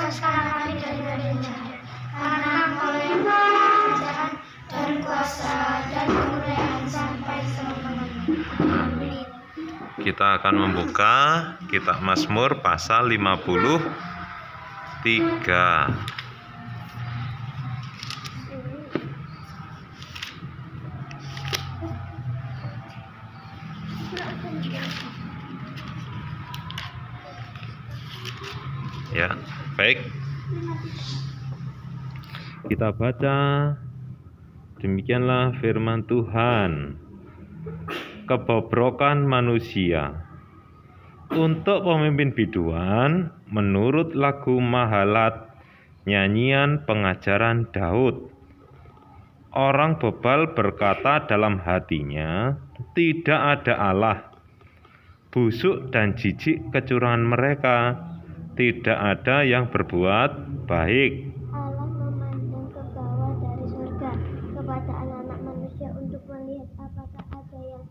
bebaskan kami dari jahat, karena Engkau yang Maha Kerajaan dan kuasa dan kemuliaan sampai selama-lamanya. Amin. Kita akan membuka kitab Mazmur pasal 53. Ya, baik. Kita baca, demikianlah firman Tuhan. Kebobrokan manusia. Untuk pemimpin biduan, menurut lagu Mahalat, nyanyian pengajaran Daud. Orang bebal berkata dalam hatinya, tidak ada Allah. Busuk dan jijik kecurangan mereka, tidak ada yang berbuat baik. Allah memandang ke bawah dari surga kepada anak-anak manusia untuk melihat apakah ada yang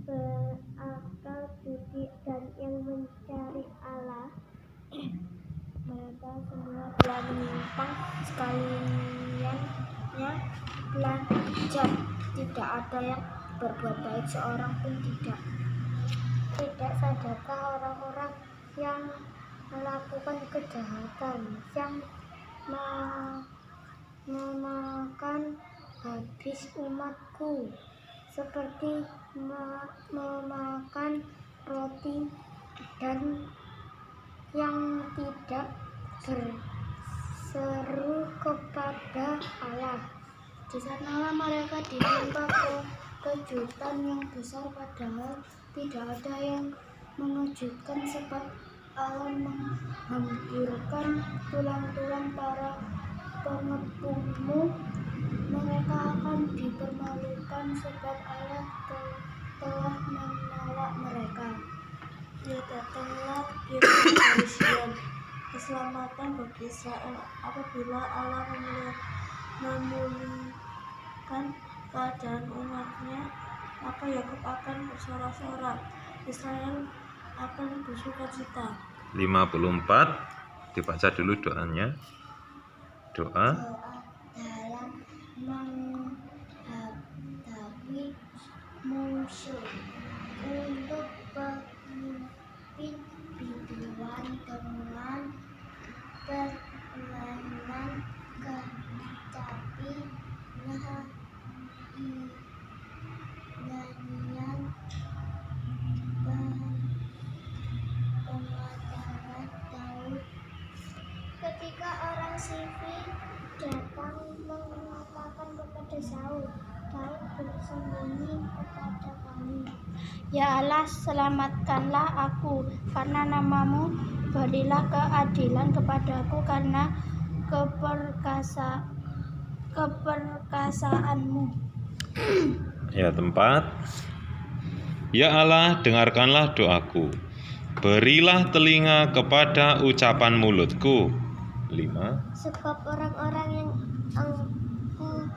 berakal budi dan yang mencari Allah. Mereka semua telah menyimpang, sekaliannya telah bijak, tidak ada yang berbuat baik, seorang pun tidak. Tidak sadarkah orang-orang yang melakukan kejahatan, yang memakan habis umatku, seperti memakan roti dan yang tidak berseru kepada Allah. Di sanalah mereka ditimpa kejutan yang besar, padahal tidak ada yang mengejutkan, sebab Allah menghancurkan tulang-tulang para pengepungmu. Mereka akan dipermalukan sebab Allah telah menolak mereka. Ya, datanglah firman dari Sion, keselamatan bagi Israel. Apabila Allah memulihkan keadaan umatnya, maka Yakub akan bersorak-sorak, Israel akan bersukacita. 54, dibaca dulu doanya. Doa dalam menghadapi musuh, untuk pemimpin biduan dengan permainan kecapi, nyanyian pengajaran Daud. Ketika orang sifil datang mengatakan kepada Saul, Daud bersembunyi kepada kami. Ya Allah, selamatkanlah aku karena namamu, berilah keadilan kepadaku karena keperkasaanmu. ya tempat. Ya Allah, dengarkanlah doaku. Berilah telinga kepada ucapan mulutku. 5. Sebab orang-orang yang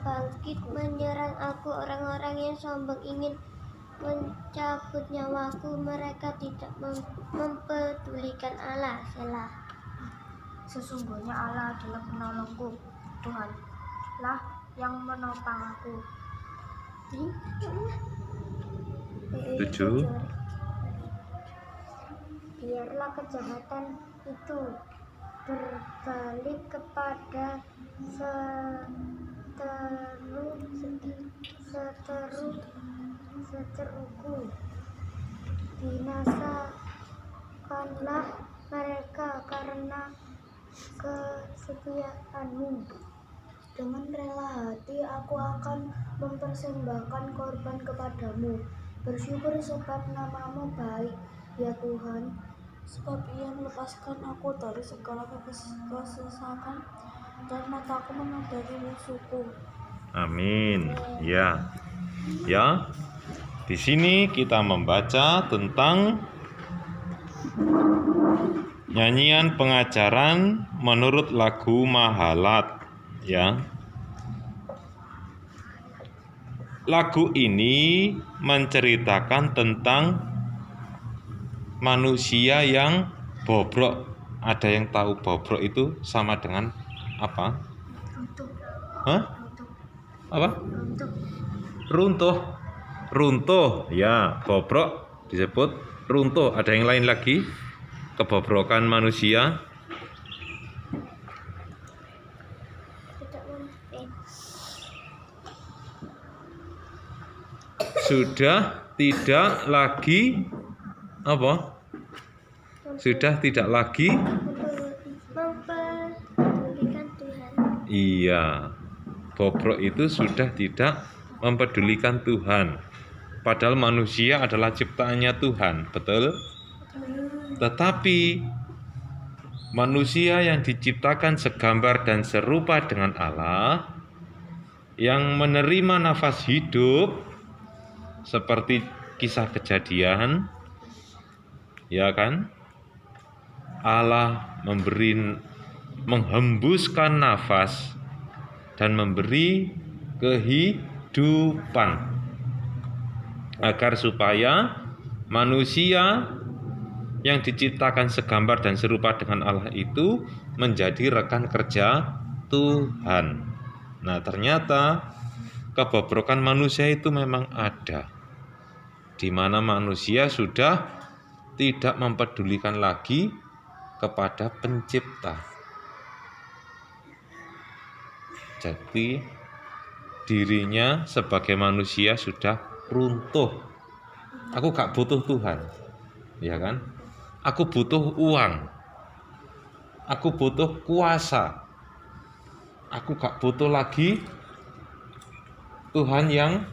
bangkit menyerang aku, orang-orang yang sombong ingin mencabut nyawaku, mereka tidak mempedulikan Allah. Selah. Sesungguhnya Allah adalah penolongku, Tuhanlah yang menopang aku. 7. Biarlah kejahatan itu berbalik kepada seteruku. Binasakanlah mereka karena kesetiaanmu. Dengan rela hati aku akan mempersembahkan korban kepadamu. Bersyukur sebab namamu baik, ya Tuhan. Sebab ia melepaskan aku dari segala kesesakan dan mataku menodai musuhku. Amin. Ya. Di sini kita membaca tentang nyanyian pengajaran menurut lagu Mahalat. Ya. Lagu ini menceritakan tentang manusia yang bobrok Ada yang tahu bobrok itu sama dengan apa? Runtuh. Hah? Runtuh. Apa? Runtuh. Runtuh. Runtuh. Ya, bobrok disebut runtuh. Ada yang lain lagi? Kebobrokan manusia. Sudah tidak lagi apa? Sudah tidak lagi mempedulikan Tuhan. iya. Bobrok itu sudah tidak mempedulikan Tuhan. Padahal manusia adalah ciptaannya Tuhan, betul? Tetapi manusia yang diciptakan segambar dan serupa dengan Allah, yang menerima nafas hidup seperti kisah Kejadian, ya kan? Allah menghembuskan nafas dan memberi kehidupan agar supaya manusia yang diciptakan segambar dan serupa dengan Allah itu menjadi rekan kerja Tuhan. Nah, ternyata kebobrokan manusia itu memang ada, di mana manusia sudah tidak mempedulikan lagi kepada pencipta. Jadi dirinya sebagai manusia sudah runtuh. Aku gak butuh Tuhan, ya kan? Aku butuh uang, aku butuh kuasa, aku gak butuh lagi Tuhan yang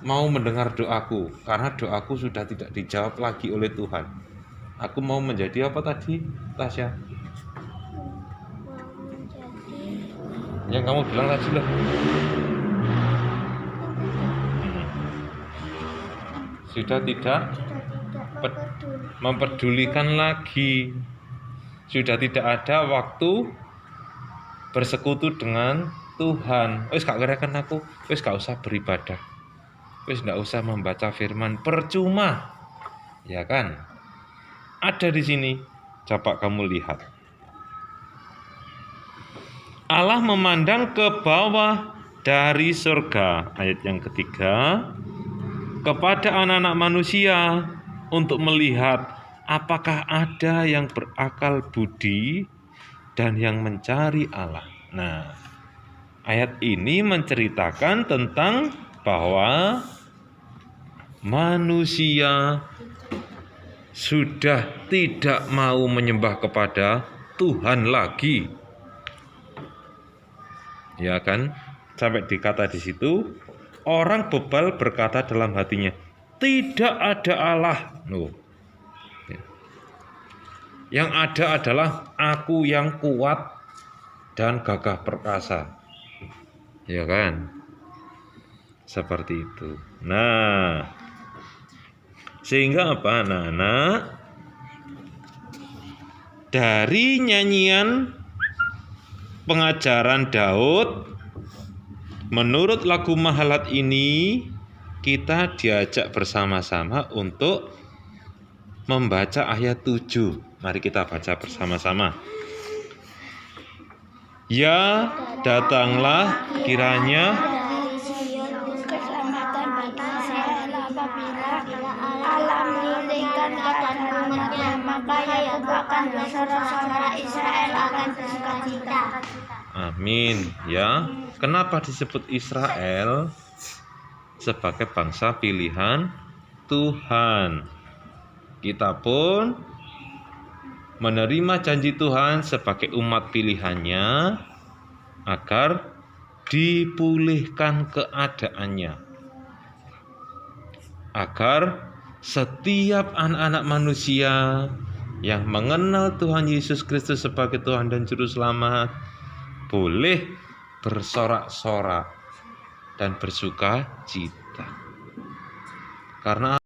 mau mendengar doaku, karena doaku sudah tidak dijawab lagi oleh Tuhan. Aku mau menjadi apa tadi, Tasya? Yang kamu bilang tadi lah. Sudah tidak mempedulikan lagi. Sudah tidak ada waktu bersekutu dengan Tuhan. Wis gak gerekan aku, wis gak usah beribadah. Wis gak usah membaca firman, percuma. Ya kan? Ada di sini. Coba kamu lihat. Allah memandang ke bawah dari surga, ayat yang ketiga, kepada anak-anak manusia untuk melihat apakah ada yang berakal budi dan yang mencari Allah. Nah, ayat ini menceritakan tentang bahwa manusia sudah tidak mau menyembah kepada Tuhan lagi. Ya kan? Sampai dikata di situ, orang bebal berkata dalam hatinya, tidak ada Allah. Loh. Yang ada adalah aku yang kuat dan gagah perkasa. Ya kan? Seperti itu. Nah, sehingga apa, anak-anak? Dari nyanyian pengajaran Daud, menurut lagu Mahalat ini, kita diajak bersama-sama untuk membaca ayat 7. Mari kita baca bersama-sama. Ya, datanglah kiranya Dari Sion keselamatan bagi Israel apabila Allah memulihkan keadaan umatnya, maka Yakub akan bersorak-sorak, Israel akan bersukacita. Amin. Ya, kenapa disebut Israel? Sebagai bangsa pilihan Tuhan. Kita pun menerima janji Tuhan sebagai umat pilihannya agar dipulihkan keadaannya, agar setiap anak-anak manusia yang mengenal Tuhan Yesus Kristus sebagai Tuhan dan Juru Selamat boleh bersorak-sorak dan bersuka cita. Karena